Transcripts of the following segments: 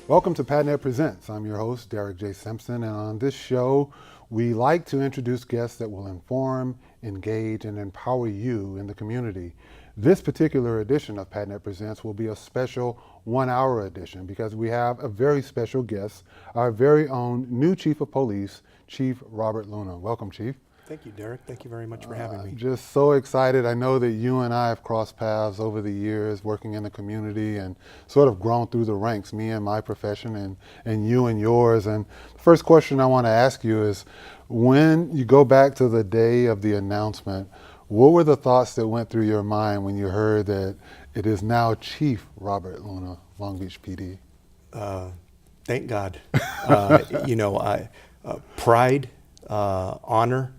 Welcome to PADNET Presents. I'm your host, Derek J. Simpson, and on this show, we like to introduce guests that will inform, engage, and empower you in the community. This particular edition of PADNET Presents will be a special 1-hour edition because we have a very special guest, our very own new Chief of Police, Chief Robert Luna. Welcome, Chief. Thank you, Derek. Thank you very much for having me. Just so excited. I know that you and I have crossed paths over the years working in the community and sort of grown through the ranks, me and my profession and you and yours. And the first question I want to ask you is, when you go back to the day of the announcement, what were the thoughts that went through your mind when you heard that it is now Chief Robert Luna, Long Beach PD? Thank God. Pride, honor,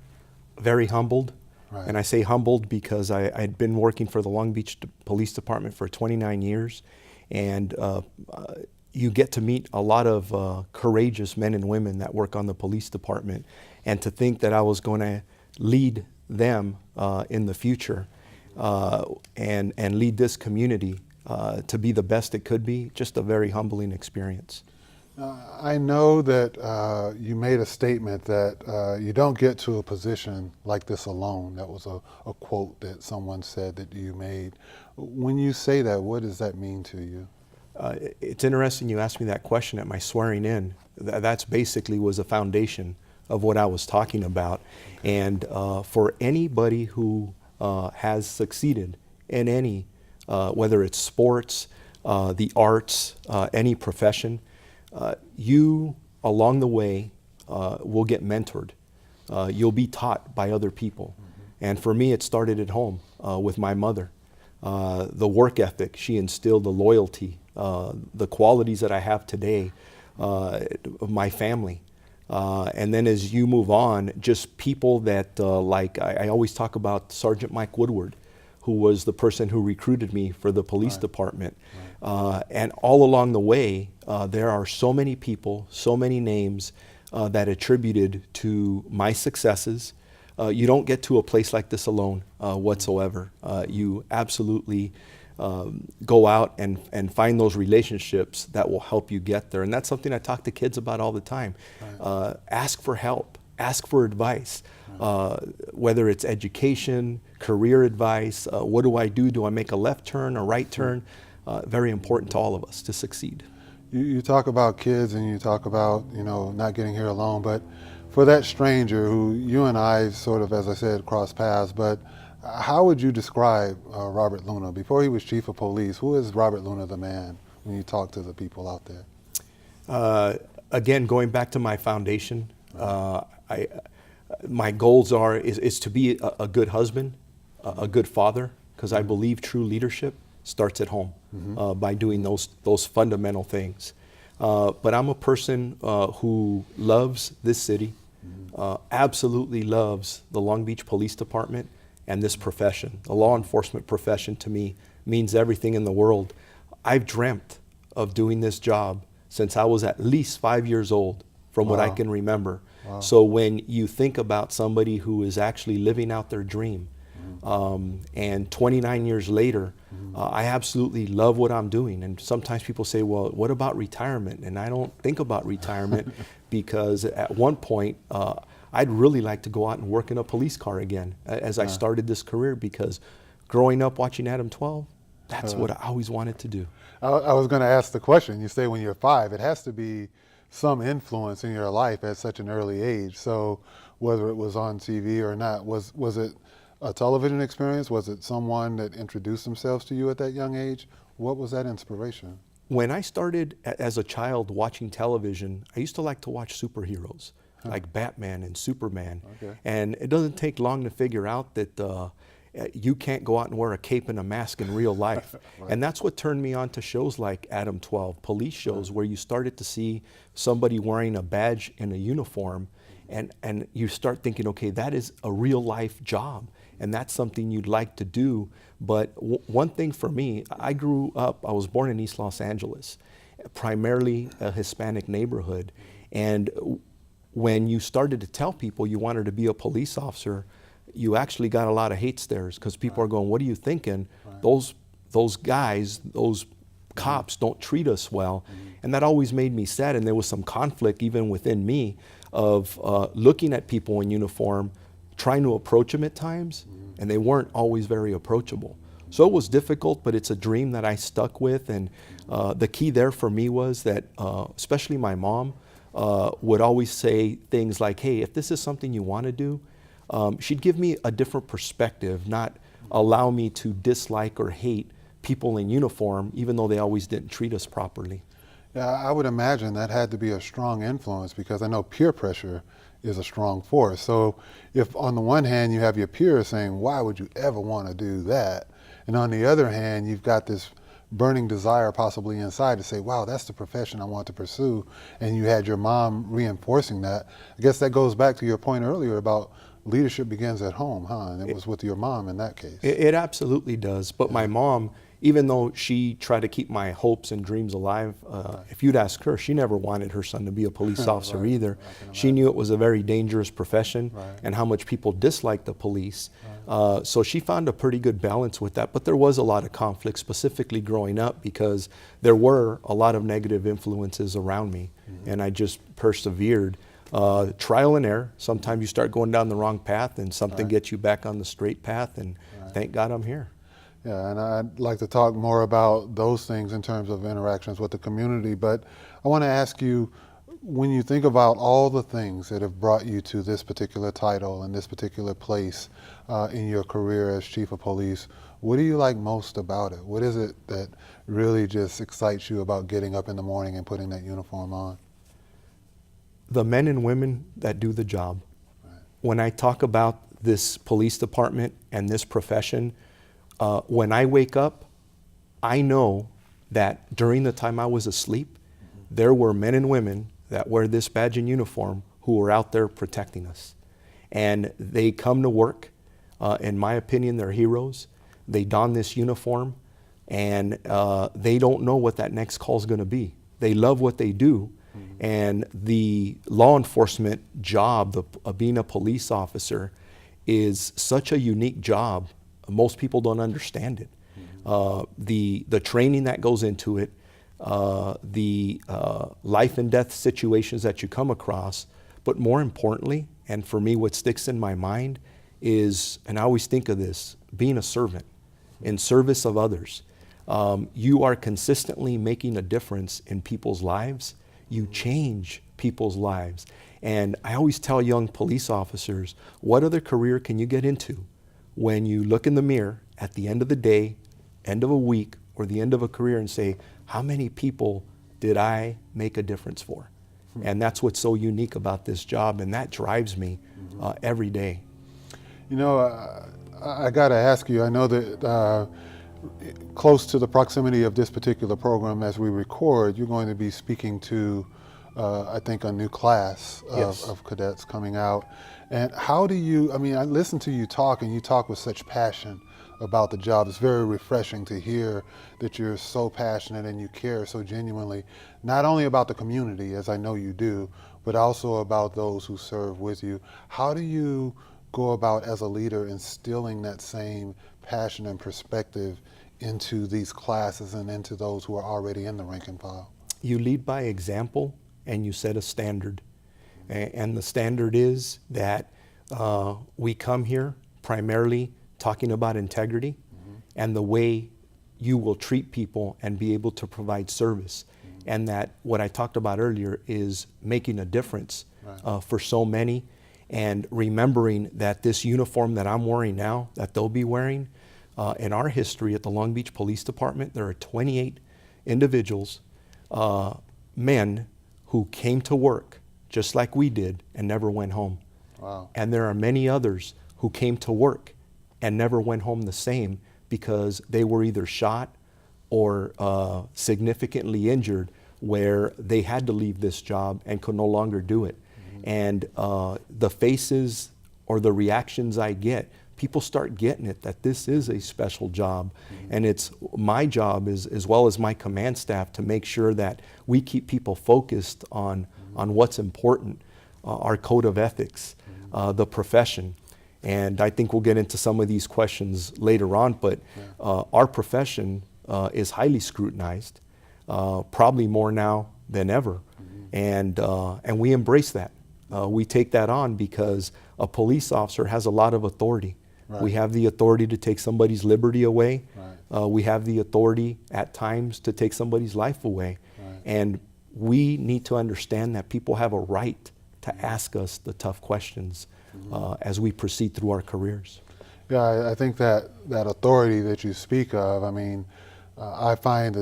very humbled. Right. And I say humbled because I had been working for the Long Beach Police Department for 29 years. And you get to meet a lot of courageous men and women that work on the police department. And to think that I was going to lead them in the future and lead this community to be the best it could be, just a very humbling experience. I know that you made a statement that you don't get to a position like this alone. That was a quote that someone said that you made. When you say that, what does that mean to you? It's interesting you asked me that question at my swearing in. That's basically was a foundation of what I was talking about. And for anybody who has succeeded in any, whether it's sports, the arts, any profession, you along the way will get mentored. You'll be taught by other people. And for me, it started at home with my mother. The work ethic she instilled, the loyalty, the qualities that I have today of my family. And then as you move on, just people that like I always talk about Sergeant Mike Woodward, who was the person who recruited me for the police department. And all along the way, there are so many people, so many names that attributed to my successes. You don't get to a place like this alone whatsoever. You absolutely go out and find those relationships that will help you get there. And that's something I talk to kids about all the time. Ask for help, ask for advice. Whether it's education, career advice, what do I do? Do I make a left turn, a right turn? Very important to all of us to succeed. You talk about kids and you talk about, not getting here alone, but for that stranger who you and I sort of, as I said, crossed paths, but how would you describe Robert Luna? Before he was Chief of Police, who is Robert Luna the man when you talk to the people out there? Again, going back to my foundation, my goals is to be a good husband, a good father, because I believe true leadership starts at home by doing those fundamental things. But I'm a person who loves this city, absolutely loves the Long Beach Police Department and this profession. The law enforcement profession to me means everything in the world. I've dreamt of doing this job since I was at least 5 years old, from what I can remember. Wow. So when you think about somebody who is actually living out their dream, and 29 years later, I absolutely love what I'm doing. And sometimes people say, well, what about retirement? And I don't think about retirement because at one point, I'd really like to go out and work in a police car again as I started this career, because growing up watching Adam 12, that's what I always wanted to do. I was going to ask the question. You say when you're 5, it has to be some influence in your life at such an early age. So whether it was on TV or not, was it a television experience? Was it someone that introduced themselves to you at that young age? What was that inspiration? When I started as a child watching television, I used to like to watch superheroes like Batman and Superman. Okay. And it doesn't take long to figure out that you can't go out and wear a cape and a mask in real life. Right. And that's what turned me on to shows like Adam 12, police shows, where you started to see somebody wearing a badge and a uniform, and you start thinking, okay, that is a real life job, and that's something you'd like to do. But one thing for me, I was born in East Los Angeles, primarily a Hispanic neighborhood. And when you started to tell people you wanted to be a police officer, you actually got a lot of hate stares because people are going, what are you thinking? Those guys, those cops don't treat us well. And that always made me sad. And there was some conflict even within me of looking at people in uniform, trying to approach them at times, and they weren't always very approachable. So it was difficult, but it's a dream that I stuck with. And the key there for me was that, especially my mom, would always say things like, hey, if this is something you want to do, she'd give me a different perspective, not allow me to dislike or hate people in uniform, even though they always didn't treat us properly. Yeah, I would imagine that had to be a strong influence, because I know peer pressure is a strong force. So if on the one hand you have your peers saying, why would you ever want to do that? And on the other hand, you've got this burning desire possibly inside to say, wow, that's the profession I want to pursue. And you had your mom reinforcing that. I guess that goes back to your point earlier about leadership begins at home, huh? And it was with your mom in that case. It absolutely does. But my mom, even though she tried to keep my hopes and dreams alive, if you'd ask her, she never wanted her son to be a police officer either. She knew it was a very dangerous profession and how much people disliked the police. So she found a pretty good balance with that. But there was a lot of conflict, specifically growing up, because there were a lot of negative influences around me. And I just persevered. Trial and error. Sometimes you start going down the wrong path and something gets you back on the straight path, and thank God I'm here. Yeah, and I'd like to talk more about those things in terms of interactions with the community, but I want to ask you, when you think about all the things that have brought you to this particular title and this particular place in your career as chief of police, what do you like most about it? What is it that really just excites you about getting up in the morning and putting that uniform on? The men and women that do the job. When I talk about this police department and this profession, when I wake up, I know that during the time I was asleep, there were men and women that wear this badge and uniform who are out there protecting us. And they come to work. In my opinion, they're heroes. They don this uniform, and they don't know what that next call is going to be. They love what they do. And the law enforcement job, being a police officer, is such a unique job. Most people don't understand it. The training that goes into it, the life and death situations that you come across, but more importantly, and for me what sticks in my mind is, and I always think of this, being a servant in service of others. You are consistently making a difference in people's lives. You change people's lives. And I always tell young police officers, what other career can you get into when you look in the mirror at the end of the day, end of a week, or the end of a career and say, how many people did I make a difference for? And that's what's so unique about this job, and that drives me every day. You know, I got to ask you, I know that close to the proximity of this particular program as we record, you're going to be speaking to, I think, a new class of cadets coming out. And how do you, I mean, I listen to you talk, and you talk with such passion about the job. It's very refreshing to hear that you're so passionate and you care so genuinely, not only about the community, as I know you do, but also about those who serve with you. How do you go about, as a leader, instilling that same passion and perspective into these classes and into those who are already in the rank and file? You lead by example, and you set a standard. And the standard is that we come here primarily talking about integrity and the way you will treat people and be able to provide service. And that what I talked about earlier is making a difference for so many, and remembering that this uniform that I'm wearing now, that they'll be wearing, in our history at the Long Beach Police Department, there are 28 individuals, men, who came to work just like we did and never went home. Wow. And there are many others who came to work and never went home the same, because they were either shot or significantly injured, where they had to leave this job and could no longer do it. And the faces or the reactions I get, people start getting it, that this is a special job. And it's my job, as well as my command staff, to make sure that we keep people focused on what's important, our code of ethics, the profession. And I think we'll get into some of these questions later on, but our profession is highly scrutinized. probably more now than ever. And we embrace that. We take that on because a police officer has a lot of authority. Right. We have the authority to take somebody's liberty away. Right. We have the authority at times to take somebody's life away. Right. And we need to understand that people have a right to ask us the tough questions as we proceed through our careers. Yeah, I think that authority that you speak of, I mean, I find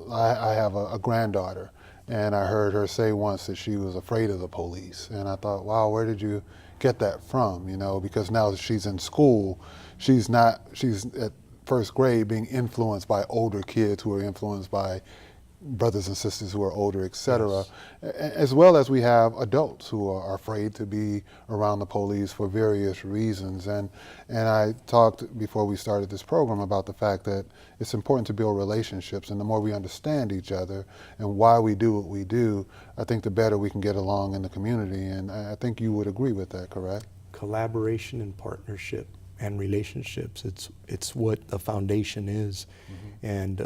I have a granddaughter, and I heard her say once that she was afraid of the police. And I thought, wow, where did you get that from? You know, because now that she's in school, she's at first grade being influenced by older kids who are influenced by brothers and sisters who are older, et cetera, yes. As well as we have adults who are afraid to be around the police for various reasons. And I talked before we started this program about the fact that it's important to build relationships, and the more we understand each other and why we do what we do, I think the better we can get along in the community. And I think you would agree with that, correct? Collaboration and partnership and relationships, it's what the foundation is. And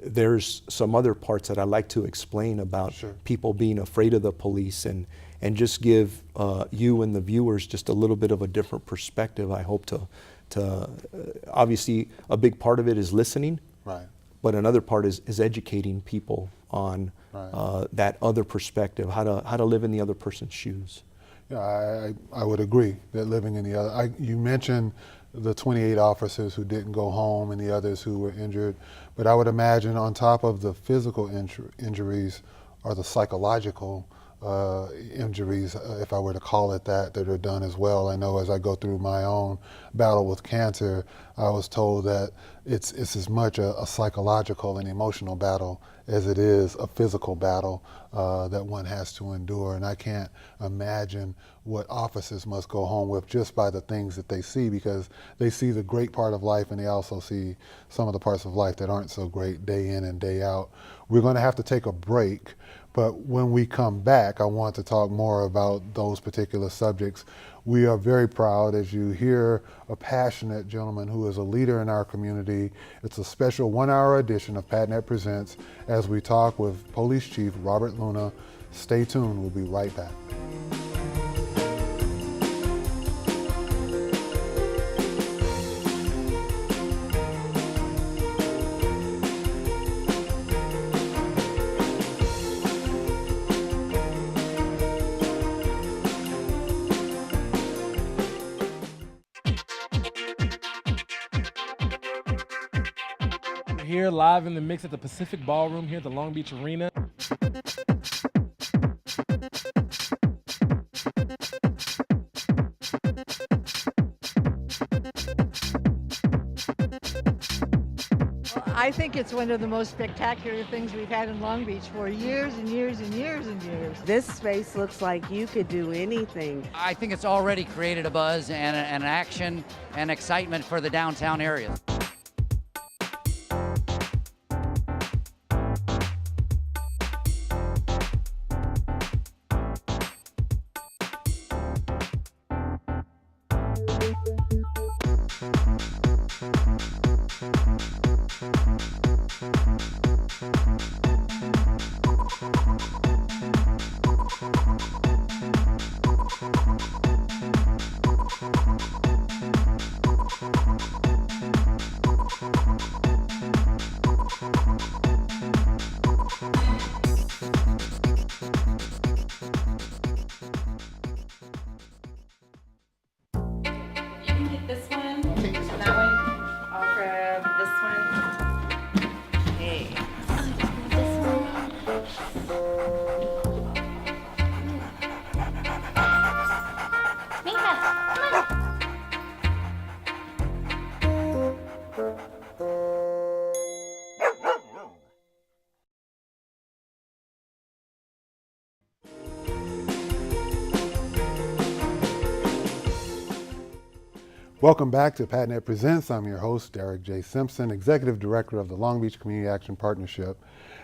there's some other parts that I like to explain about Sure. people being afraid of the police, and just give you and the viewers just a little bit of a different perspective. I hope to obviously a big part of it is listening, Right. but another part is educating people on Right. that other perspective, how to live in the other person's shoes. Yeah, I would agree that living in the other, you mentioned the 28 officers who didn't go home and the others who were injured, but I would imagine on top of the physical injuries are the psychological injuries, if I were to call it that are done as well. I know as I go through my own battle with cancer, I was told that it's as much a psychological and emotional battle as it is a physical battle that one has to endure. And I can't imagine what officers must go home with just by the things that they see, because they see the great part of life and they also see some of the parts of life that aren't so great day in and day out. We're going to have to take a break, but when we come back, I want to talk more about those particular subjects. We are very proud as you hear a passionate gentleman who is a leader in our community. It's a special 1-hour edition of PADNET Presents as we talk with Police Chief Robert Luna. Stay tuned, we'll be right back. Here live in the mix at the Pacific Ballroom here at the Long Beach Arena. I think it's one of the most spectacular things we've had in Long Beach for years and years and years and years. This space looks like you could do anything. I think it's already created a buzz and an action and excitement for the downtown area. This one, that one. I'll grab this one. Hey. Welcome back to PADNET Presents. I'm your host, Derek J. Simpson, Executive Director of the Long Beach Community Action Partnership.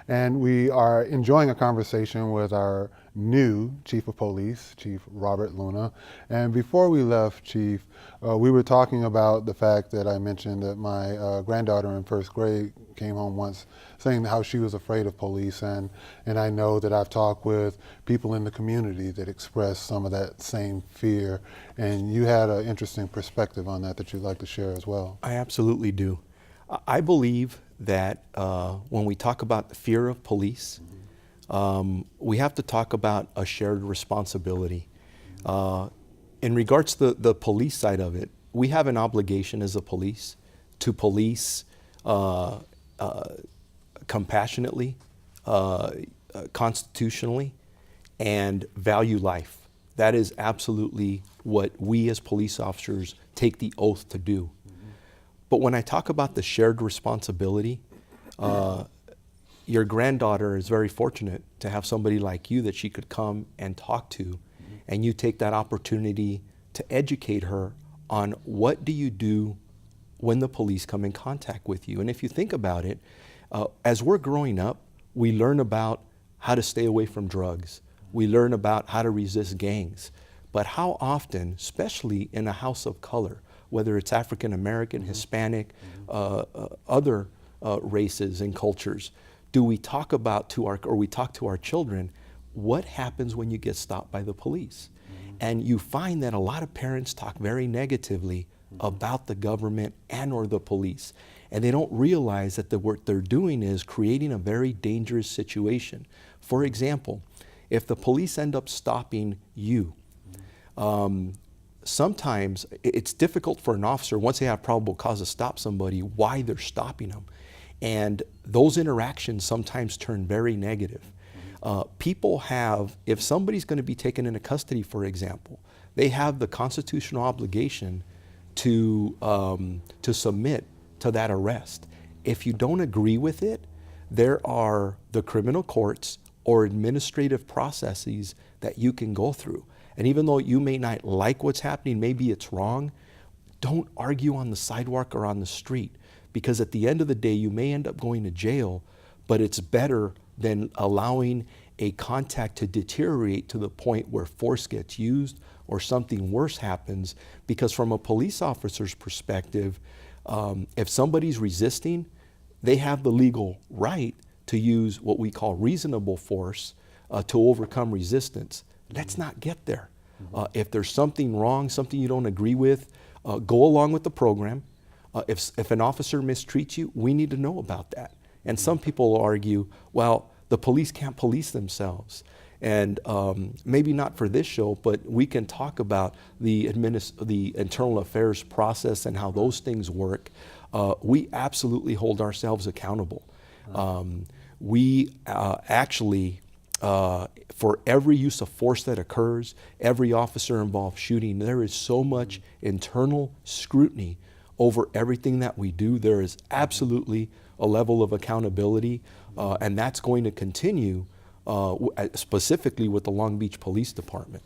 And we are enjoying a conversation with our new Chief of Police, Chief Robert Luna. And before we left, Chief, we were talking about the fact that I mentioned that my granddaughter in first grade came home once saying how she was afraid of police. And I know that I've talked with people in the community that express some of that same fear. And you had an interesting perspective on that you'd like to share as well. I absolutely do. I believe that when we talk about the fear of police, we have to talk about a shared responsibility. In regards to the police side of it, we have an obligation as a police to police compassionately, constitutionally, and value life. That is absolutely what we as police officers take the oath to do. But when I talk about the shared responsibility, your granddaughter is very fortunate to have somebody like you that she could come and talk to, and you take that opportunity to educate her on what do you do when the police come in contact with you. And if you think about it, as we're growing up, we learn about how to stay away from drugs. We learn about how to resist gangs. But how often, especially in a house of color, whether it's African American, Hispanic, other races and cultures, do we talk about to our children, what happens when you get stopped by the police? And you find that a lot of parents talk very negatively about the government and or the police. And they don't realize that what they're doing is creating a very dangerous situation. For example, if the police end up stopping you, sometimes it's difficult for an officer, once they have probable cause to stop somebody, why they're stopping them. And those interactions sometimes turn very negative. People have, if somebody's going to be taken into custody, for example, they have the constitutional obligation to submit to that arrest. If you don't agree with it, there are the criminal courts or administrative processes that you can go through. And even though you may not like what's happening, maybe it's wrong, don't argue on the sidewalk or on the street, because at the end of the day, you may end up going to jail, but it's better than allowing a contact to deteriorate to the point where force gets used or something worse happens. Because from a police officer's perspective, if somebody's resisting, they have the legal right to use what we call reasonable force to overcome resistance. Let's not get there. If there's something wrong, something you don't agree with, go along with the program. If an officer mistreats you, we need to know about that. And some people argue, well, the police can't police themselves. And maybe not for this show, but we can talk about the internal affairs process and how those things work. We absolutely hold ourselves accountable. We actually, for every use of force that occurs, every officer involved shooting, there is so much internal scrutiny over everything that we do. There is absolutely a level of accountability, and that's going to continue specifically with the Long Beach Police Department.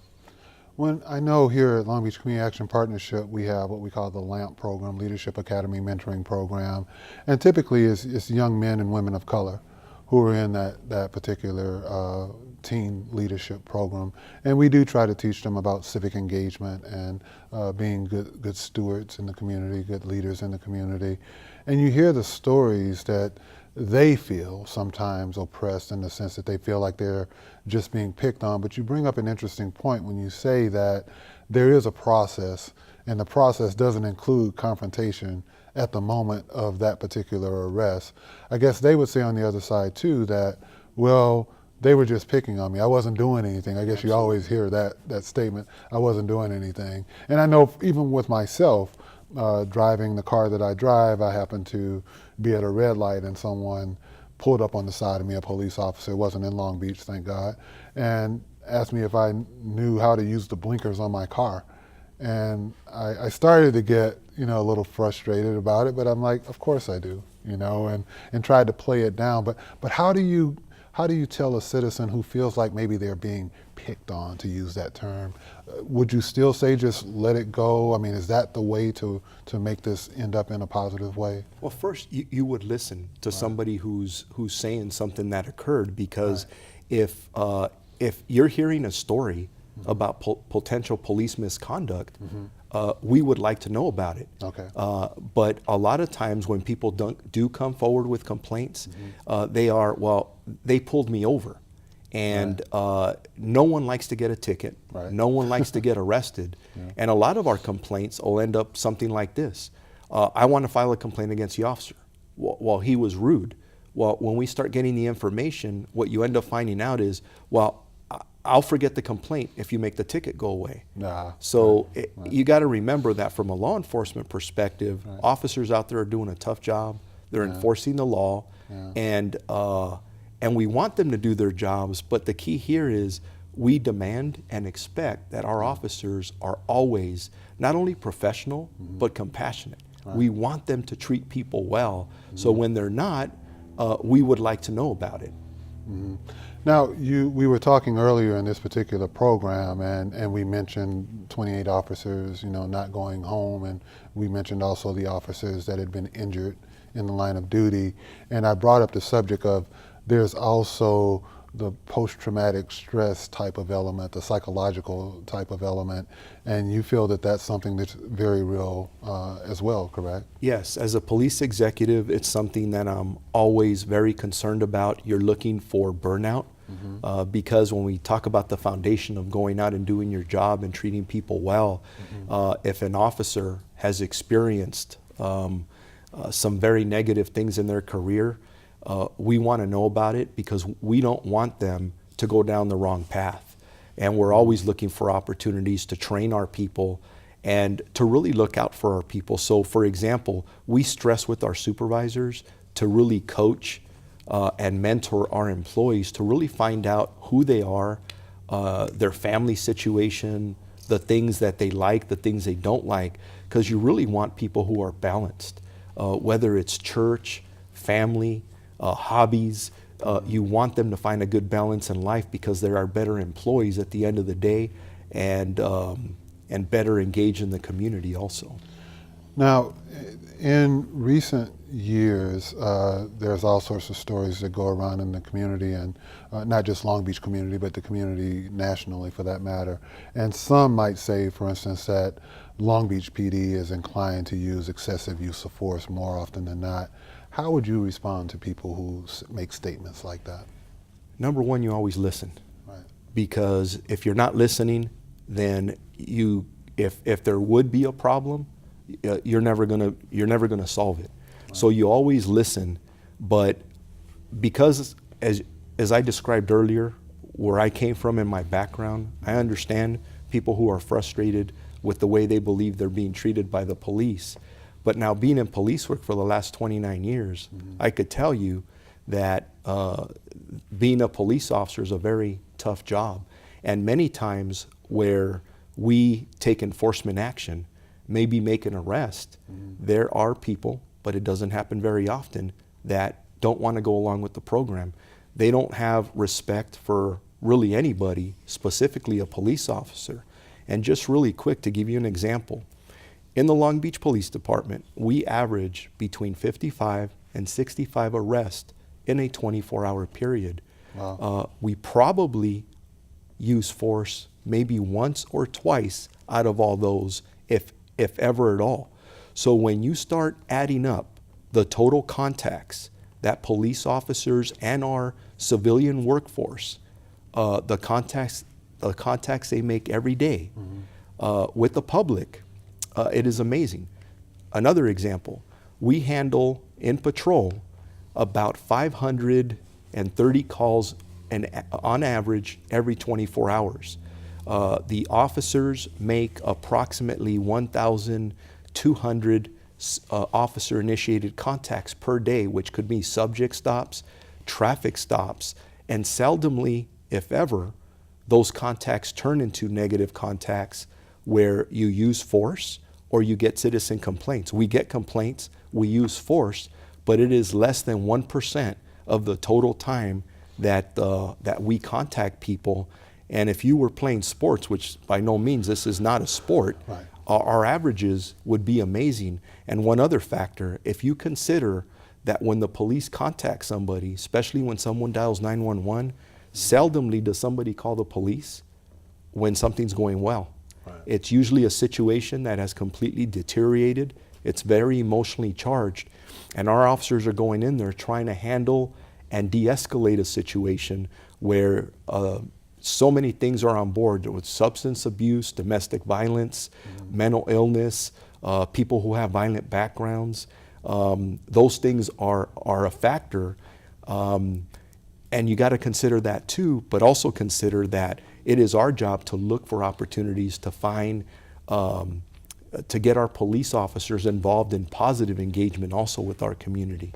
When I know here at Long Beach Community Action Partnership, we have what we call the LAMP program, Leadership Academy Mentoring Program, and typically it's young men and women of color who are in that particular teen leadership program. And we do try to teach them about civic engagement and being good stewards in the community, good leaders in the community. And you hear the stories that they feel sometimes oppressed in the sense that they feel like they're just being picked on. But you bring up an interesting point when you say that there is a process, and the process doesn't include confrontation at the moment of that particular arrest. I guess they would say on the other side too that, well, they were just picking on me. I wasn't doing anything. I guess you always hear that statement, I wasn't doing anything. And I know even with myself, driving the car that I drive, I happened to be at a red light and someone pulled up on the side of me, a police officer, it wasn't in Long Beach, thank God, and asked me if I knew how to use the blinkers on my car. And I started to get, a little frustrated about it, but I'm like, of course I do, and tried to play it down. But how do you how do you tell a citizen who feels like maybe they're being picked on, to use that term? Would you still say just let it go? I mean, is that the way to make this end up in a positive way? Well, first, you would listen to somebody who's saying something that occurred, because if you're hearing a story about potential police misconduct, we would like to know about it. Okay. But a lot of times when people do come forward with complaints, they pulled me over. And no one likes to get a ticket. Right. No one likes to get arrested. And a lot of our complaints will end up something like this. I want to file a complaint against the officer. Well, he was rude. Well, when we start getting the information, what you end up finding out is, well, I'll forget the complaint if you make the ticket go away. So you got to remember that from a law enforcement perspective, officers out there are doing a tough job. They're enforcing the law, and we want them to do their jobs. But the key here is we demand and expect that our officers are always not only professional but compassionate. We want them to treat people well. So when they're not, we would like to know about it. Now, we were talking earlier in this particular program, and we mentioned 28 officers, not going home, and we mentioned also the officers that had been injured in the line of duty. And I brought up the subject of there's also the post-traumatic stress type of element, the psychological type of element, and you feel that that's something that's very real as well, correct? Yes, as a police executive, it's something that I'm always very concerned about. You're looking for burnout, because when we talk about the foundation of going out and doing your job and treating people well, if an officer has experienced some very negative things in their career, we want to know about it, because we don't want them to go down the wrong path. And we're always looking for opportunities to train our people and to really look out for our people. So for example, we stress with our supervisors to really coach and mentor our employees to really find out who they are, their family situation, the things that they like, the things they don't like, because you really want people who are balanced, whether it's church, family, hobbies. You want them to find a good balance in life, because they are better employees at the end of the day, and better engaged in the community also. Now, in recent years, there's all sorts of stories that go around in the community, and not just Long Beach community, but the community nationally for that matter. And some might say, for instance, that Long Beach PD is inclined to use excessive use of force more often than not. How would you respond to people who make statements like that? Number one, you always listen. Right. Because if you're not listening, then if there would be a problem, you're never gonna solve it. Right. So you always listen, but because as I described earlier, where I came from in my background, I understand people who are frustrated with the way they believe they're being treated by the police. But now, being in police work for the last 29 years, I could tell you that being a police officer is a very tough job. And many times where we take enforcement action, maybe make an arrest, there are people, but it doesn't happen very often, that don't want to go along with the program. They don't have respect for really anybody, specifically a police officer. And just really quick, to give you an example, in the Long Beach Police Department, we average between 55 and 65 arrests in a 24-hour period. Wow. We probably use force maybe once or twice out of all those, if ever at all. So when you start adding up the total contacts that police officers and our civilian workforce, the contacts they make every day with the public, it is amazing. Another example, we handle in patrol about 530 calls on average every 24 hours. The officers make approximately 1,200 officer-initiated contacts per day, which could be subject stops, traffic stops, and seldomly, if ever, those contacts turn into negative contacts where you use force or you get citizen complaints. We get complaints, we use force, but it is less than 1% of the total time that that we contact people. And if you were playing sports, which by no means this is not a sport, Right. our averages would be amazing. And one other factor, if you consider that when the police contact somebody, especially when someone dials 911, seldomly does somebody call the police when something's going well. Right. It's usually a situation that has completely deteriorated. It's very emotionally charged. And our officers are going in there trying to handle and de-escalate a situation where so many things are on board with substance abuse, domestic violence, mental illness, people who have violent backgrounds. Those things are a factor. And you got to consider that too, but also consider that it is our job to look for opportunities to find, to get our police officers involved in positive engagement also with our community.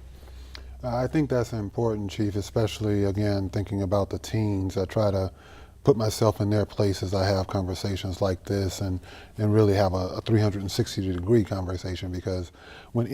I think that's important, Chief, especially, again, thinking about the teens. I try to put myself in their place as I have conversations like this and really have a 360-degree conversation, because when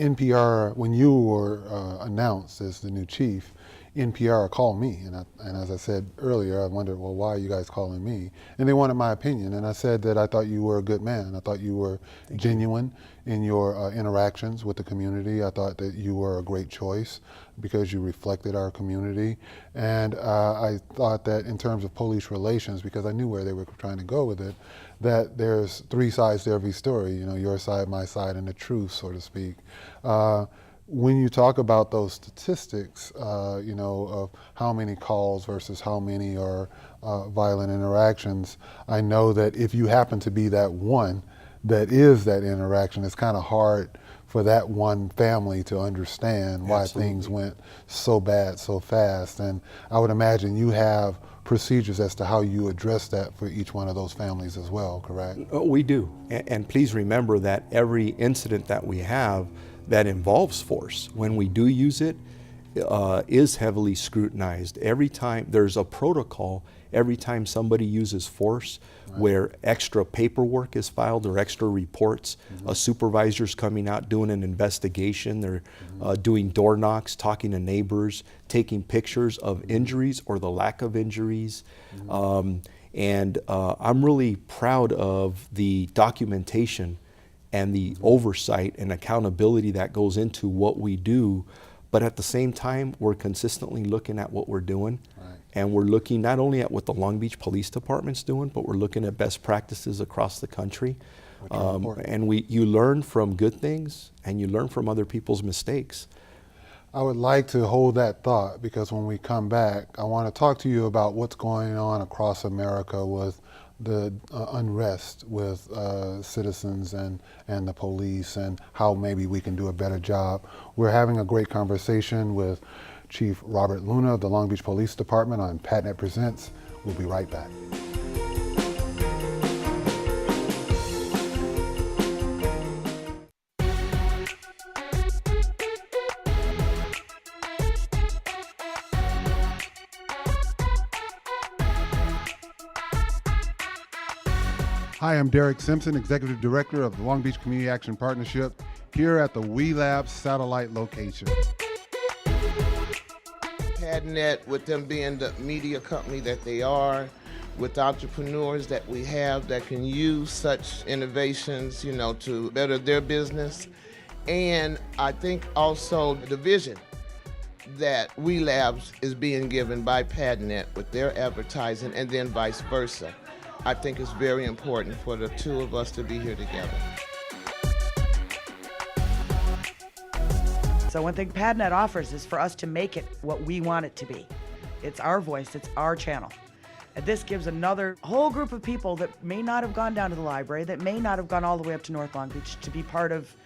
you were announced as the new chief, NPR called me, and as I said earlier, I wondered, well, why are you guys calling me? And they wanted my opinion, and I said that I thought you were a good man. I thought you were genuine in your interactions with the community. I thought that you were a great choice because you reflected our community. And I thought that in terms of police relations, because I knew where they were trying to go with it, that there's three sides to every story, you know, your side, my side, and the truth, so to speak. When you talk about those statistics, you know, of how many calls versus how many are violent interactions, I know that if you happen to be that one that is that interaction, it's kind of hard for that one family to understand why things went so bad so fast. And I would imagine you have procedures as to how you address that for each one of those families as well, correct? Oh, we do. And please remember that every incident that we have that involves force, when we do use it, is heavily scrutinized. Every time there's a protocol, every time somebody uses force, where extra paperwork is filed or extra reports, a supervisor's coming out doing an investigation, they're doing door knocks, talking to neighbors, taking pictures of injuries or the lack of injuries. And I'm really proud of the documentation and the oversight and accountability that goes into what we do. But at the same time, we're consistently looking at what we're doing. And we're looking not only at what the Long Beach Police Department's doing, but we're looking at best practices across the country. And you learn from good things and you learn from other people's mistakes. I would like to hold that thought, because when we come back, I want to talk to you about what's going on across America with the unrest with citizens and the police, and how maybe we can do a better job. We're having a great conversation with Chief Robert Luna of the Long Beach Police Department on PADNET Presents. We'll be right back. Hi, I'm Derek Simpson, Executive Director of the Long Beach Community Action Partnership, here at the We Labs satellite location. PADNET, with them being the media company that they are, with entrepreneurs that we have that can use such innovations, you know, to better their business. And I think also the vision that We Labs is being given by PADNET with their advertising, and then vice versa. I think it's very important for the two of us to be here together. So one thing PADNET offers is for us to make it what we want it to be. It's our voice, it's our channel. And this gives another whole group of people that may not have gone down to the library, that may not have gone all the way up to North Long Beach to be part of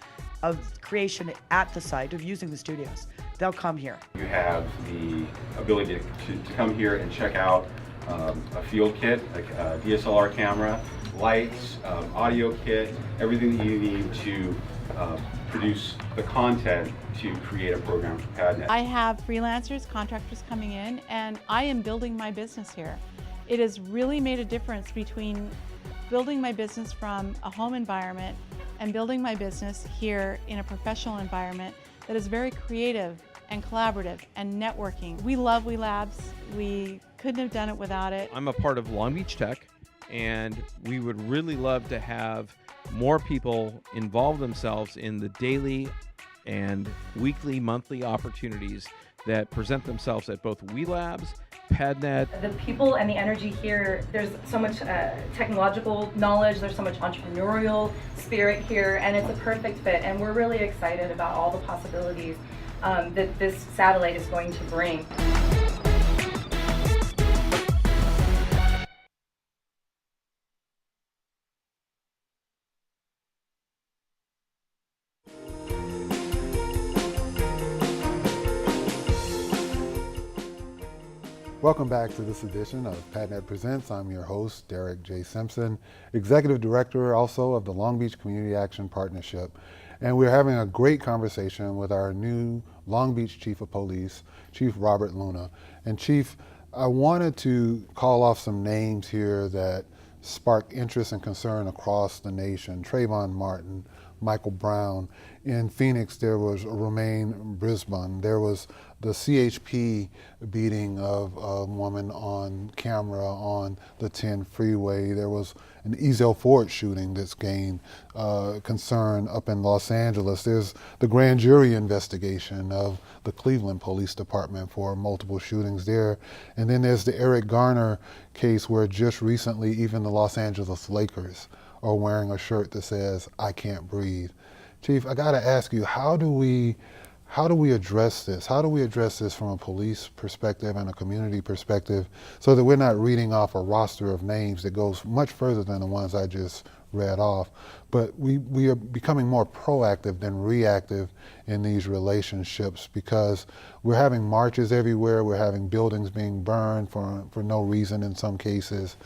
creation at the site, of using the studios. They'll come here. You have the ability to come here and check out a field kit, a DSLR camera, lights, audio kit, everything that you need to produce the content to create a program for PADNET. I have freelancers, contractors coming in, and I am building my business here. It has really made a difference between building my business from a home environment and building my business here in a professional environment that is very creative and collaborative and networking. We love We Labs. We couldn't have done it without it. I'm a part of Long Beach Tech, and we would really love to have more people involve themselves in the daily and weekly, monthly opportunities that present themselves at both We Labs, PADNET. The people and the energy here, there's so much technological knowledge, there's so much entrepreneurial spirit here, and it's a perfect fit. And we're really excited about all the possibilities that this satellite is going to bring. Welcome back to this edition of PADNET Presents. I'm your host, Derek J. Simpson, Executive Director also of the Long Beach Community Action Partnership. And we're having a great conversation with our new Long Beach Chief of Police, Chief Robert Luna. And Chief, I wanted to call off some names here that spark interest and concern across the nation. Trayvon Martin, Michael Brown. In Phoenix, there was Romaine Brisbane. There was the CHP beating of a woman on camera on the 10 freeway. There was an Ezel Ford shooting that's gained concern up in Los Angeles. There's the grand jury investigation of the Cleveland Police Department for multiple shootings there. And then there's the Eric Garner case where just recently even the Los Angeles Lakers are wearing a shirt that says, "I can't breathe." Chief, I gotta ask you, how do we address this? How do we address this from a police perspective and a community perspective so that we're not reading off a roster of names that goes much further than the ones I just read off, but we are becoming more proactive than reactive in these relationships because we're having marches everywhere, we're having buildings being burned for no reason in some cases.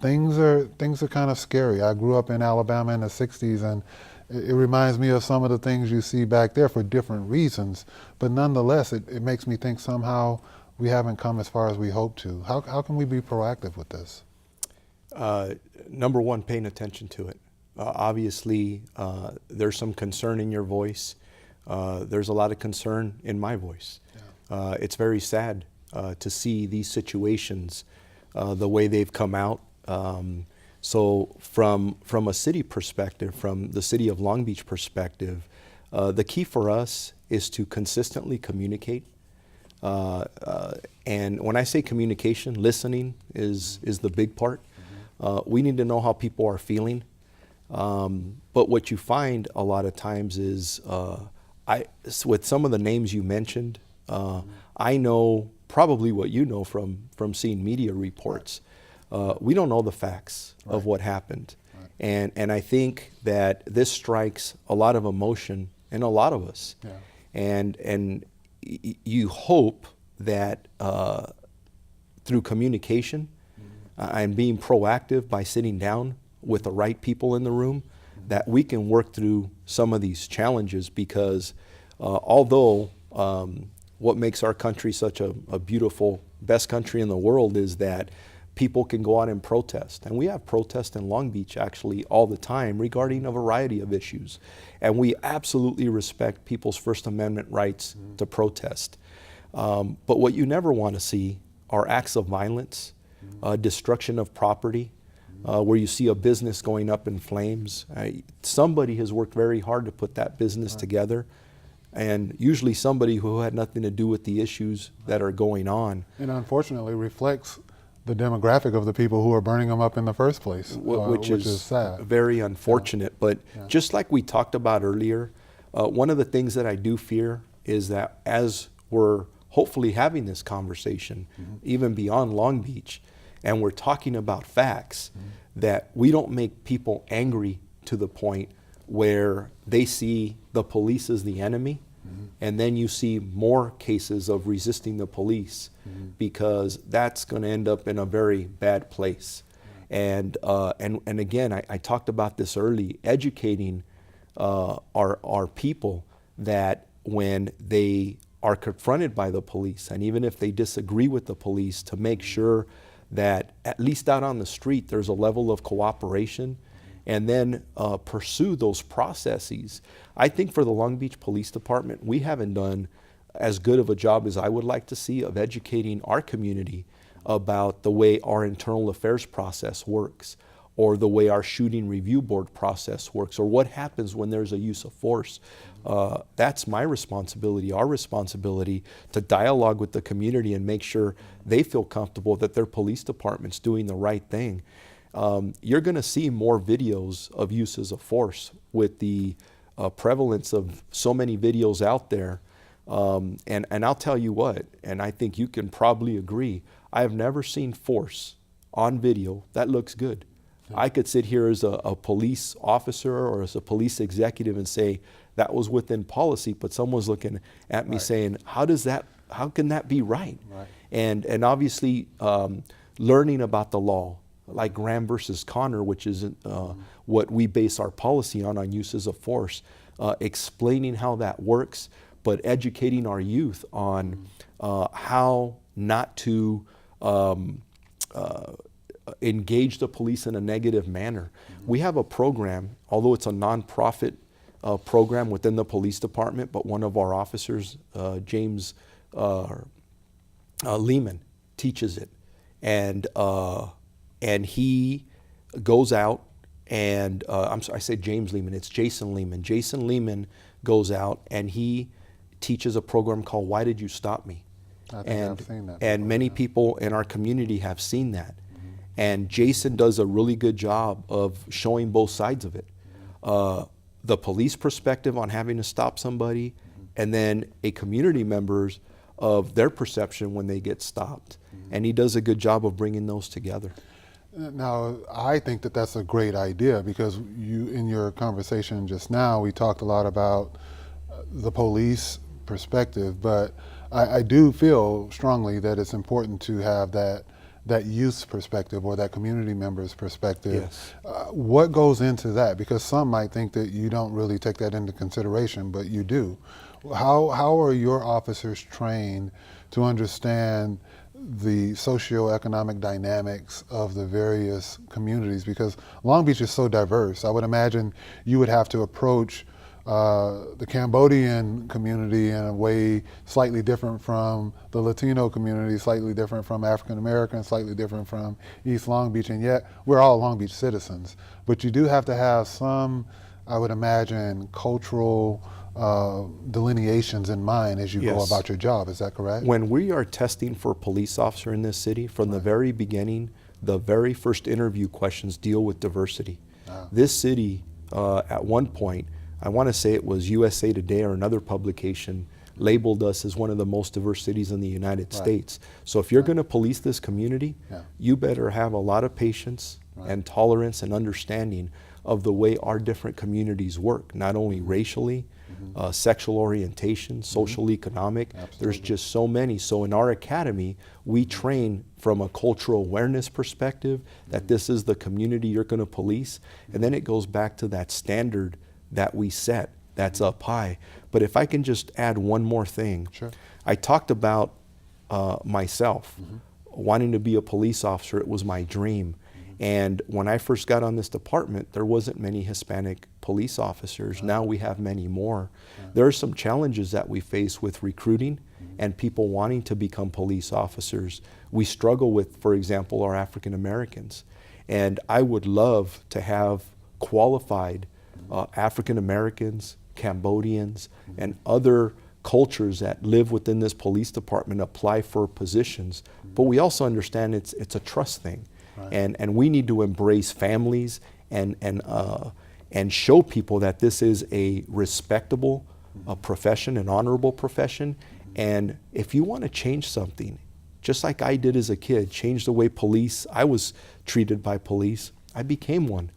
Things are kind of scary. I grew up in Alabama in the 60s, and it reminds me of some of the things you see back there for different reasons, but nonetheless, it makes me think somehow we haven't come as far as we hope to. How can we be proactive with this? Number one, paying attention to it. Obviously, there's some concern in your voice. There's a lot of concern in my voice. Yeah. It's very sad to see these situations the way they've come out. So from a city perspective, from the city of Long Beach perspective, the key for us is to consistently communicate. And when I say communication, listening is the big part. We need to know how people are feeling. But what you find a lot of times is, with some of the names you mentioned, I know probably what you know from seeing media reports. We don't know the facts of what happened. Right. And I think that this strikes a lot of emotion in a lot of us. Yeah. And you hope that through communication and being proactive by sitting down with the right people in the room, that we can work through some of these challenges because although what makes our country such a beautiful, best country in the world is that people can go out and protest. And we have protests in Long Beach actually all the time regarding a variety of issues. And we absolutely respect people's First Amendment rights to protest. But what you never want to see are acts of violence, destruction of property, where you see a business going up in flames. Somebody has worked very hard to put that business together, and usually somebody who had nothing to do with the issues that are going on. And unfortunately reflects the demographic of the people who are burning them up in the first place, which is sad. Very unfortunate. Yeah. But just like we talked about earlier, one of the things that I do fear is that as we're hopefully having this conversation, even beyond Long Beach, and we're talking about facts, that we don't make people angry to the point where they see the police as the enemy, and then you see more cases of resisting the police, because that's going to end up in a very bad place. And again, I talked about this early, educating our people that when they are confronted by the police, and even if they disagree with the police, to make sure that at least out on the street there's a level of cooperation, and then pursue those processes. I think for the Long Beach Police Department, we haven't done as good of a job as I would like to see of educating our community about the way our internal affairs process works, or the way our shooting review board process works, or what happens when there's a use of force. That's my responsibility, our responsibility, to dialogue with the community and make sure they feel comfortable that their police department's doing the right thing. You're gonna see more videos of uses of force with the prevalence of so many videos out there. And I'll tell you what, and I think you can probably agree, I have never seen force on video that looks good. I could sit here as a police officer or as a police executive and say that was within policy, but someone's looking at me saying, how can that be right? And obviously learning about the law, like Graham versus Connor, which is what we base our policy on uses of force, explaining how that works, but educating our youth on how not to engage the police in a negative manner. We have a program, although it's a nonprofit program within the police department, but one of our officers, James Lehman, teaches it. And he goes out and, I'm sorry, I say James Lehman, it's Jason Lehman. Jason Lehman goes out and he teaches a program called Why Did You Stop Me? I think I've seen that And before, many people in our community have seen that. And Jason does a really good job of showing both sides of it. The police perspective on having to stop somebody, and then a community member's of their perception when they get stopped. And he does a good job of bringing those together. Now, I think that that's a great idea, because you, in your conversation just now, we talked a lot about the police perspective, but I do feel strongly that it's important to have that youth perspective or that community member's perspective. Yes. What goes into that? Because some might think that you don't really take that into consideration, but you do. How are your officers trained to understand the socioeconomic dynamics of the various communities? Because Long Beach is so diverse. I would imagine you would have to approach the Cambodian community in a way slightly different from the Latino community, slightly different from African American, slightly different from East Long Beach, and yet we're all Long Beach citizens. But you do have to have some, I would imagine, cultural delineations in mind as you go Yes. about your job. Is that correct? When we are testing for a police officer in this city, from the very beginning, the very first interview questions deal with diversity. This city, at one point, I want to say it was USA Today or another publication, labeled us as one of the most diverse cities in the United States. So if you're going to police this community, you better have a lot of patience and tolerance and understanding of the way our different communities work, not only racially, sexual orientation, social, economic. There's just so many. So in our academy, we train from a cultural awareness perspective that this is the community you're going to police. And then it goes back to that standard that we set that's up high. But if I can just add one more thing. Sure. I talked about myself wanting to be a police officer. It was my dream. And when I first got on this department, there wasn't many Hispanic police officers. Now we have many more. There are some challenges that we face with recruiting and people wanting to become police officers. We struggle with, for example, our African Americans. And I would love to have qualified African Americans, Cambodians, and other cultures that live within this police department apply for positions. But we also understand it's a trust thing. And we need to embrace families and show people that this is a respectable profession, an honorable profession. And if you want to change something, just like I did as a kid, change the way I was treated by police, I became one.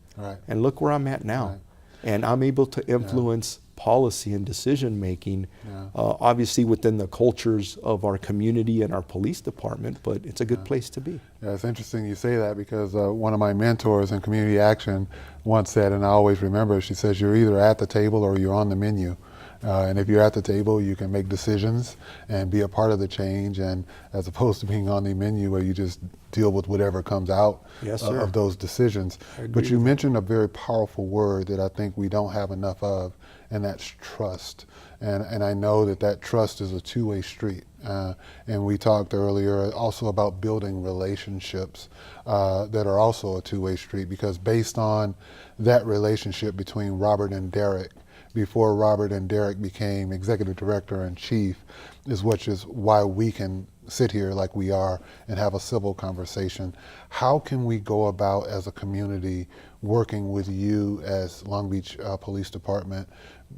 And look where I'm at now. And I'm able to influence policy and decision making, obviously within the cultures of our community and our police department, but it's a good place to be. Yeah, it's interesting you say that, because one of my mentors in community action once said, and I always remember, she says, you're either at the table or you're on the menu. And if you're at the table, you can make decisions and be a part of the change, and as opposed to being on the menu where you just deal with whatever comes out Yes, sir. of those decisions. I agree But you with mentioned a very powerful word that I think we don't have enough of, and that's trust. And I know that trust is a two-way street. And we talked earlier also about building relationships that are also a two-way street, because based on that relationship between Robert and Derek, before Robert and Derek became executive director and chief, is why we can sit here like we are and have a civil conversation. How can we go about as a community working with you as Long Beach Police Department,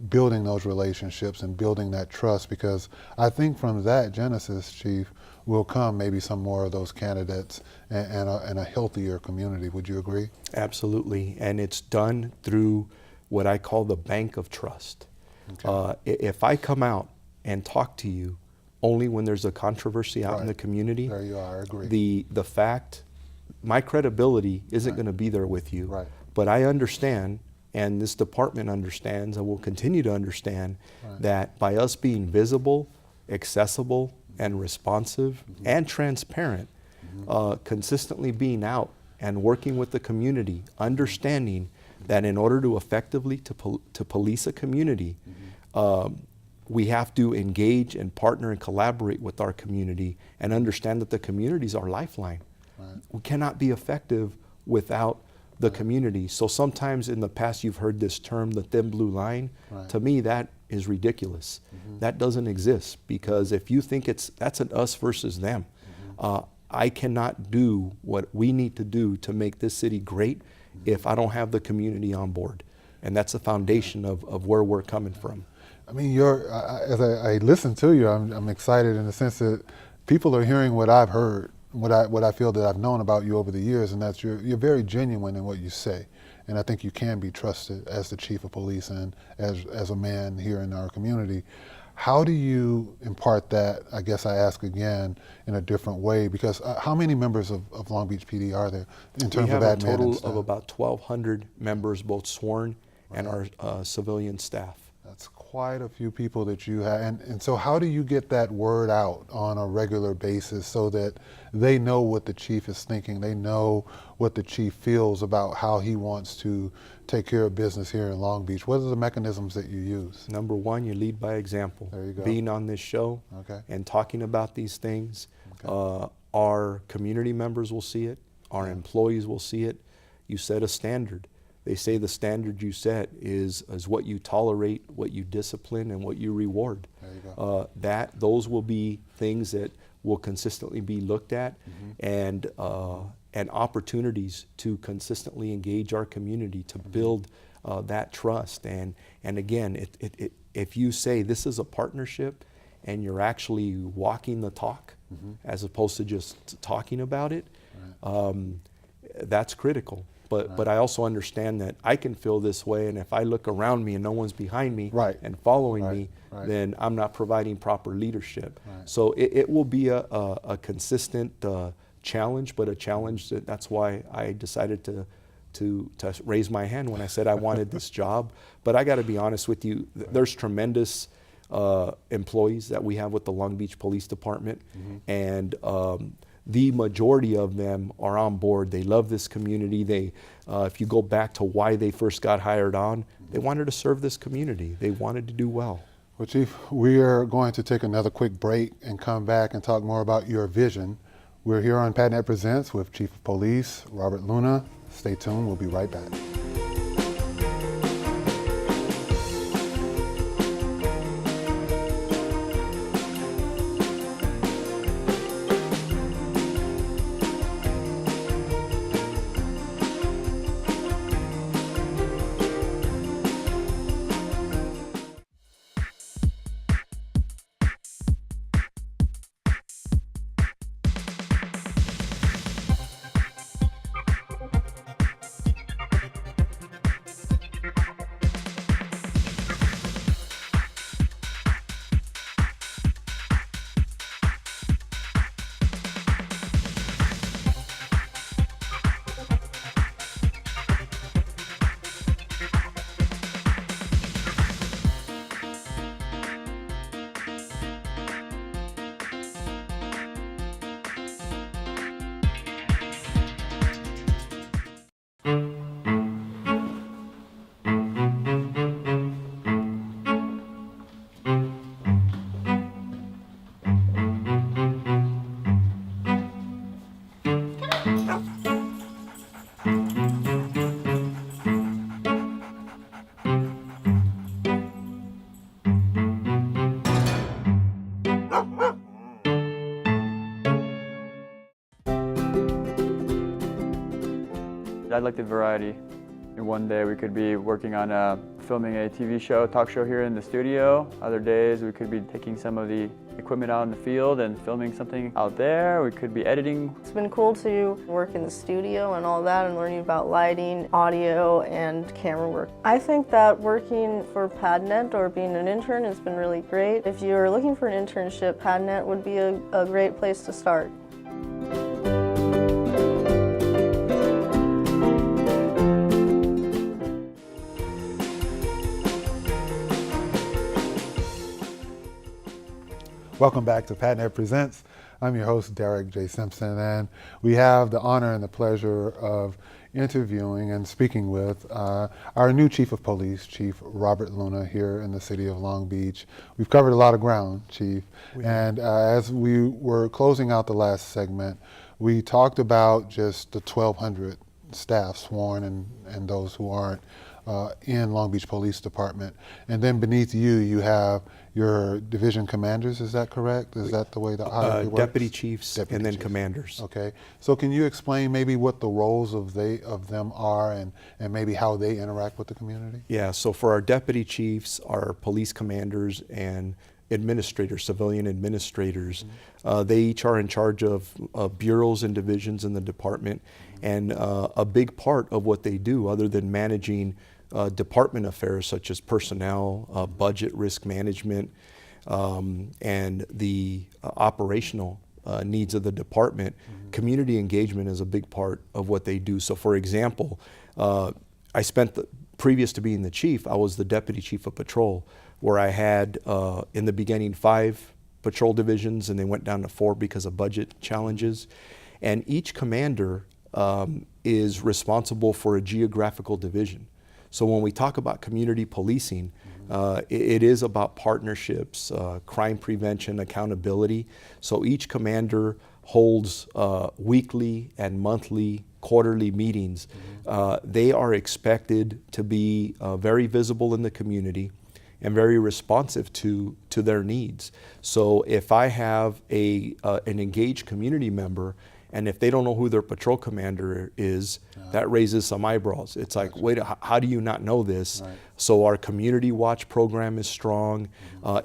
building those relationships and building that trust? Because I think from that genesis, Chief, will come maybe some more of those candidates and a healthier community. Would you agree? Absolutely, and it's done through what I call the bank of trust. Okay. If I come out and talk to you only when there's a controversy out in the community, There you are, I agree. the fact, my credibility isn't Right. going to be there with you. Right. But I understand, and this department understands, and will continue to understand, Right. that by us being visible, accessible, and responsive, and transparent, consistently being out and working with the community, understanding that in order to effectively to police a community, we have to engage and partner and collaborate with our community and understand that the community is our lifeline. Right. We cannot be effective without the community. So sometimes in the past you've heard this term, the thin blue line. Right. To me, that is ridiculous. That doesn't exist, because if you think that's an us versus them, I cannot do what we need to do to make this city great if I don't have the community on board. And that's the foundation of where we're coming from. I mean, as I listen to you, I'm excited in the sense that people are hearing what I've heard, what I feel that I've known about you over the years, and that's you're very genuine in what you say. And I think you can be trusted as the chief of police and as a man here in our community. How do you impart that? I guess I ask again in a different way, because how many members of Long Beach PD are there in terms We have of a admin and total staff? of about 1,200 members, both sworn and our civilian staff. That's quite a few people that you have. And so how do you get that word out on a regular basis so that they know what the chief is thinking, they know what the chief feels about how he wants to take care of business here in Long Beach? What are the mechanisms that you use? Number one, you lead by example. There you go. Being on this show Okay. and talking about these things, Okay. our community members will see it, our employees will see it. You set a standard. They say the standard you set is what you tolerate, what you discipline, and what you reward. There you go. Those will be things that will consistently be looked at, and opportunities to consistently engage our community to build that trust. And again, if you say this is a partnership and you're actually walking the talk as opposed to just talking about it, that's critical. But I also understand that I can feel this way, and if I look around me and no one's behind me and following me, then I'm not providing proper leadership. So it will be a consistent challenge, but a challenge that's why I decided to raise my hand when I said I wanted this job. But I got to be honest with you, there's tremendous employees that we have with the Long Beach Police Department, and the majority of them are on board. They love this community. They, if you go back to why they first got hired on, they wanted to serve this community. They wanted to do well. Well, Chief, we are going to take another quick break and come back and talk more about your vision. We're here on PADNET Presents with Chief of Police Robert Luna. Stay tuned. We'll be right back. I'd like the variety. One day we could be working on filming a TV show, talk show here in the studio. Other days we could be taking some of the equipment out in the field and filming something out there. We could be editing. It's been cool to work in the studio and all that and learning about lighting, audio, and camera work. I think that working for PADNET or being an intern has been really great. If you're looking for an internship, PADNET would be a great place to start. Welcome back to PADNET Presents. I'm your host, Derek J. Simpson, and we have the honor and the pleasure of interviewing and speaking with our new Chief of Police, Chief Robert Luna, here in the city of Long Beach. We've covered a lot of ground, Chief, and as we were closing out the last segment, we talked about just the 1,200 staff sworn and those who aren't in Long Beach Police Department. And then beneath you, you have your division commanders, is that correct? Is that the way the hierarchy works? Deputy chiefs and then commanders. Okay, so can you explain maybe what the roles of them are and maybe how they interact with the community? Yeah, so for our deputy chiefs, our police commanders and administrators, civilian administrators, they each are in charge of bureaus and divisions in the department, and a big part of what they do, other than managing department affairs such as personnel, budget, risk management, and the operational needs of the department, community engagement is a big part of what they do. So for example, I spent, previous to being the chief, I was the deputy chief of patrol, where I had in the beginning 5 patrol divisions, and they went down to 4 because of budget challenges. And each commander is responsible for a geographical division. So when we talk about community policing, it is about partnerships, crime prevention, accountability. So each commander holds weekly and monthly, quarterly meetings. They are expected to be very visible in the community and very responsive to their needs. So if I have an engaged community member, and if they don't know who their patrol commander is, that raises some eyebrows. It's like, wait, how do you not know this? Right. So our community watch program is strong.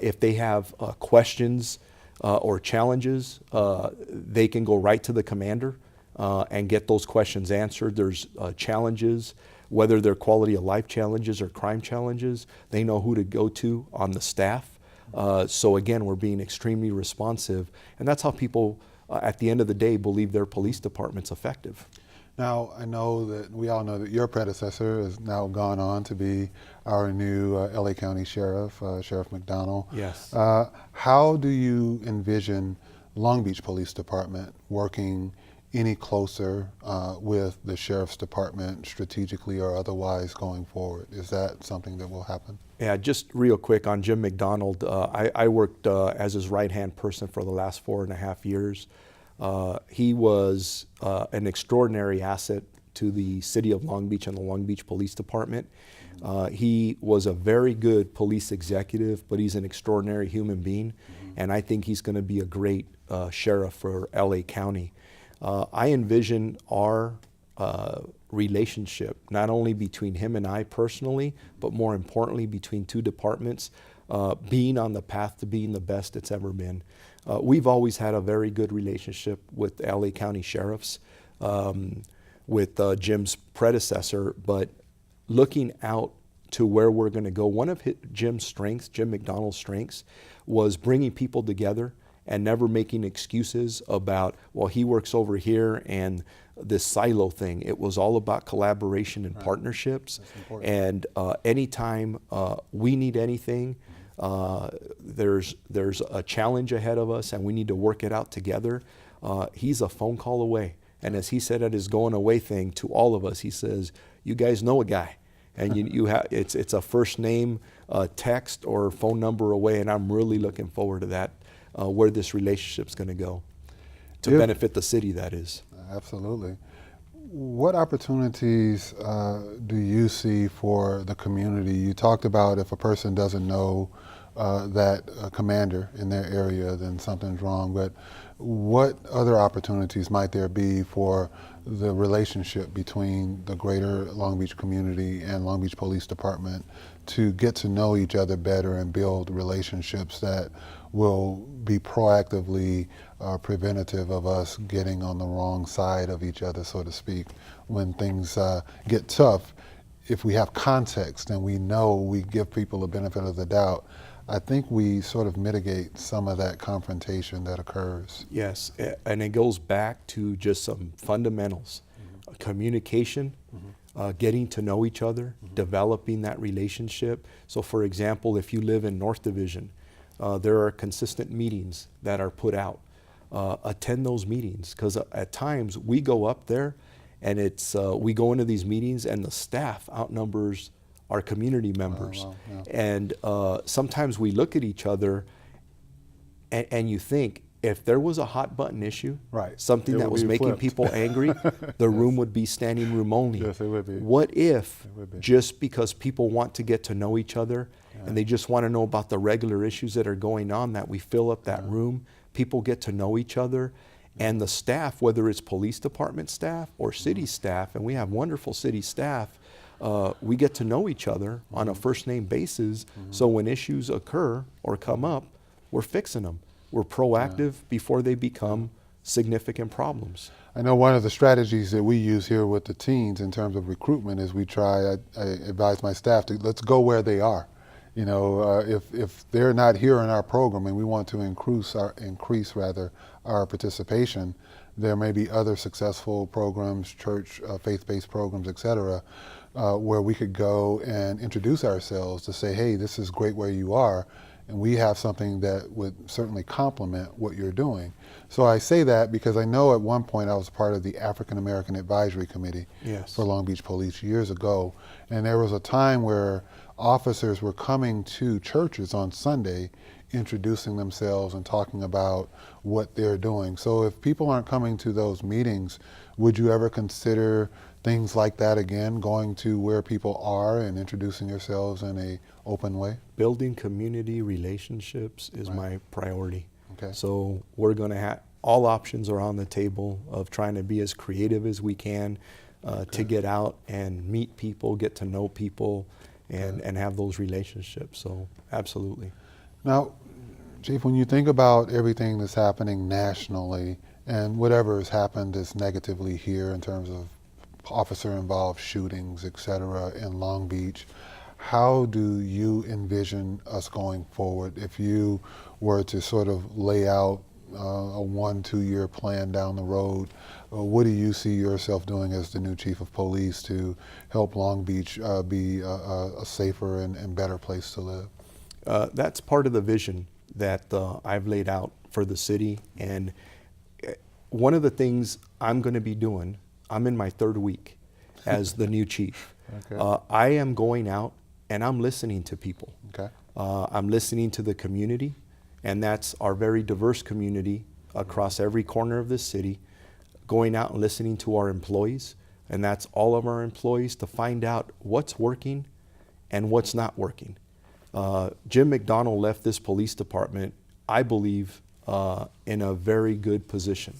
If they have questions or challenges, they can go right to the commander and get those questions answered. There's challenges, whether they're quality of life challenges or crime challenges, they know who to go to on the staff. So again, we're being extremely responsive, and that's how people at the end of the day believe their police department's effective. Now, I know that we all know that your predecessor has now gone on to be our new LA County Sheriff, Sheriff McDonald. Yes. How do you envision Long Beach Police Department working any closer with the Sheriff's Department strategically or otherwise going forward? Is that something that will happen? Yeah, just real quick on Jim McDonald. I worked as his right-hand person for the last 4.5 years. He was an extraordinary asset to the city of Long Beach and the Long Beach Police Department. He was a very good police executive, but he's an extraordinary human being, and I think he's going to be a great sheriff for LA County. I envision our relationship, not only between him and I personally, but more importantly between 2 departments, being on the path to being the best it's ever been. We've always had a very good relationship with LA County sheriffs, with Jim's predecessor, but looking out to where we're going to go, one of Jim McDonald's strengths, was bringing people together and never making excuses about, well, he works over here and this silo thing. It was all about collaboration and partnerships. And anytime we need anything, there's a challenge ahead of us and we need to work it out together, he's a phone call away. And as he said at his going away thing to all of us, he says, you guys know a guy. And you have it's a first name, text or phone number away, and I'm really looking forward to that, where this relationship's going to go to benefit the city, that is. Absolutely. What opportunities do you see for the community? You talked about if a person doesn't know that commander in their area, then something's wrong. But what other opportunities might there be for the relationship between the greater Long Beach community and Long Beach Police Department to get to know each other better and build relationships that will be proactively preventative of us getting on the wrong side of each other, so to speak. When things get tough, if we have context and we know, we give people the benefit of the doubt, I think we sort of mitigate some of that confrontation that occurs. Yes, and it goes back to just some fundamentals. Communication, getting to know each other, developing that relationship. So for example, if you live in North Division, there are consistent meetings that are put out. Attend those meetings, because at times we go up there and we go into these meetings and the staff outnumbers our community members. Oh, wow, yeah. And sometimes we look at each other and you think, if there was a hot button issue, right, something that was making flipped. people angry, the room would be standing room only. Yes, it would be. What if, It would be. just because people want to get to know each other and they just want to know about the regular issues that are going on, that we fill up that room, people get to know each other, and the staff, whether it's police department staff or city staff, and we have wonderful city staff, we get to know each other on a first name basis, so when issues occur or come up, we're fixing them. We're proactive before they become significant problems. I know one of the strategies that we use here with the teens in terms of recruitment is we try, I advise my staff to, let's go where they are. You know, if they're not here in our program and we want to increase our participation, there may be other successful programs, church, faith-based programs, et cetera, where we could go and introduce ourselves to say, hey, this is great where you are, and we have something that would certainly complement what you're doing. So I say that because I know at one point I was part of the African American Advisory Committee for Long Beach Police years ago, and there was a time where officers were coming to churches on Sunday, introducing themselves and talking about what they're doing. So if people aren't coming to those meetings, would you ever consider things like that again, going to where people are and introducing yourselves in an open way? Building community relationships is my priority. Okay. So we're going to have, all options are on the table of trying to be as creative as we can to get out and meet people, get to know people, and have those relationships. So absolutely. Now, Chief, when you think about everything that's happening nationally and whatever has happened that's negatively here in terms of officer-involved shootings, et cetera, in Long Beach, how do you envision us going forward? If you were to sort of lay out a 1-2 year plan down the road, what do you see yourself doing as the new Chief of Police to help Long Beach be a safer and better place to live? That's part of the vision that I've laid out for the city. And one of the things I'm going to be doing, I'm in my 3rd week as the new chief. Okay. I am going out and I'm listening to people. Okay. I'm listening to the community, and that's our very diverse community across every corner of this city, going out and listening to our employees, and that's all of our employees, to find out what's working and what's not working. Jim McDonnell left this police department, I believe, in a very good position.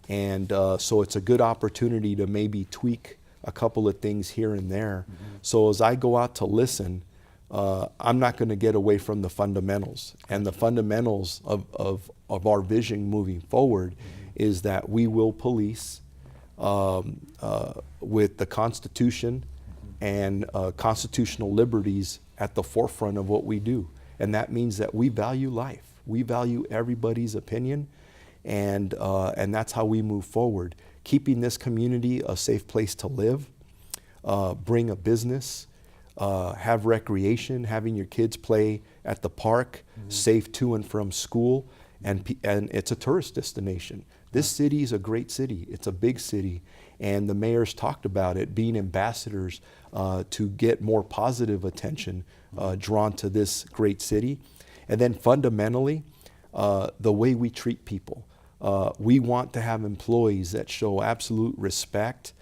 And so it's a good opportunity to maybe tweak a couple of things here and there. So as I go out to listen, I'm not going to get away from the fundamentals. And the fundamentals of our vision moving forward is that we will police with the Constitution and constitutional liberties at the forefront of what we do. And that means that we value life. We value everybody's opinion, and that's how we move forward. Keeping this community a safe place to live, bring a business, have recreation, having your kids play at the park, safe to and from school, and it's a tourist destination. This city is a great city. It's a big city, and the mayor's talked about it, being ambassadors to get more positive attention drawn to this great city. And then fundamentally, the way we treat people. We want to have employees that show absolute respect,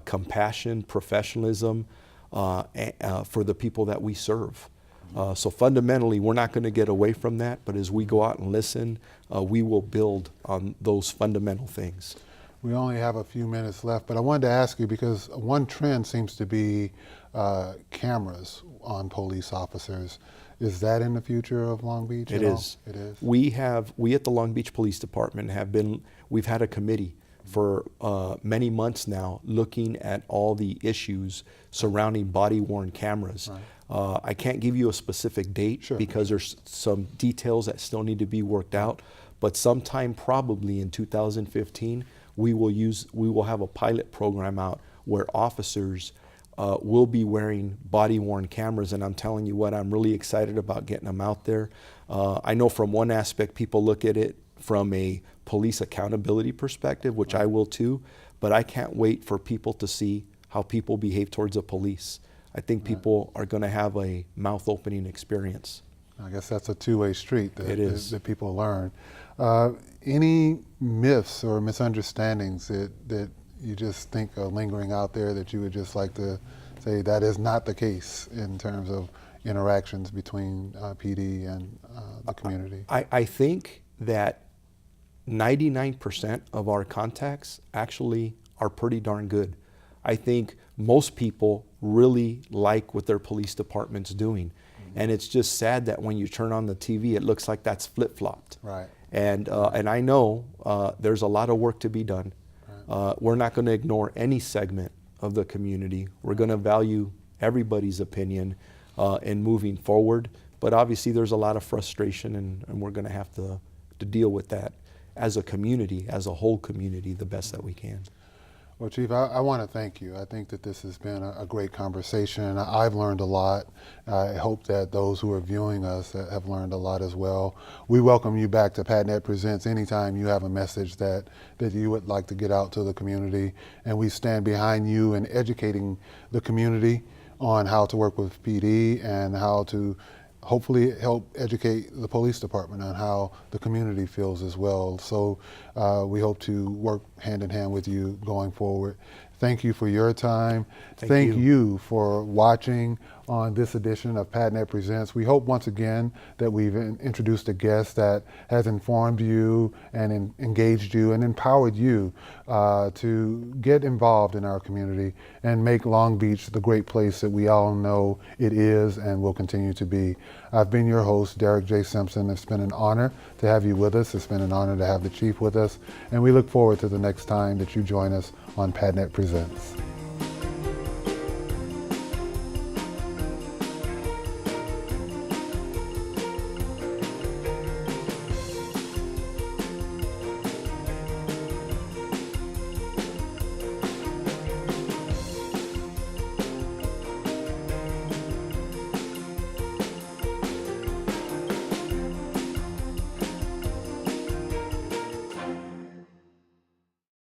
compassion, professionalism for the people that we serve. So fundamentally, we're not going to get away from that, but as we go out and listen, we will build on those fundamental things. We only have a few minutes left, but I wanted to ask you, because one trend seems to be cameras on police officers. Is that in the future of Long Beach? It is. It is. We at the Long Beach Police Department we've had a committee for many months now looking at all the issues surrounding body-worn cameras. Right. I can't give you a specific date because there's some details that still need to be worked out, but sometime probably in 2015, we will have a pilot program out where officers will be wearing body-worn cameras, and I'm telling you what, I'm really excited about getting them out there. I know from one aspect, people look at it from a police accountability perspective, which I will too, but I can't wait for people to see how people behave towards the police. I think people are going to have a mouth-opening experience. I guess that's a two-way street that, it is. that people learn. Any myths or misunderstandings that you just think are lingering out there that you would just like to say that is not the case in terms of interactions between PD and the community? I think that 99% of our contacts actually are pretty darn good. I think most people really like what their police department's doing. And it's just sad that when you turn on the TV, it looks like that's flip-flopped. Right. And I know there's a lot of work to be done. We're not going to ignore any segment of the community. We're going to value everybody's opinion in moving forward. But obviously there's a lot of frustration, and we're going to have to deal with that as a community, as a whole community, the best that we can. Well, Chief, I want to thank you. I think that this has been a great conversation. I've learned a lot. I hope that those who are viewing us have learned a lot as well. We welcome you back to PADNET Presents anytime you have a message that you would like to get out to the community. And we stand behind you in educating the community on how to work with PD and how to hopefully help educate the police department on how the community feels as well. So we hope to work hand in hand with you going forward. Thank you for your time. Thank you for watching on this edition of PADNET Presents. We hope once again that we've introduced a guest that has informed you and engaged you and empowered you to get involved in our community and make Long Beach the great place that we all know it is and will continue to be. I've been your host, Derek J. Simpson. It's been an honor to have you with us. It's been an honor to have the Chief with us. And we look forward to the next time that you join us on PADNET Presents.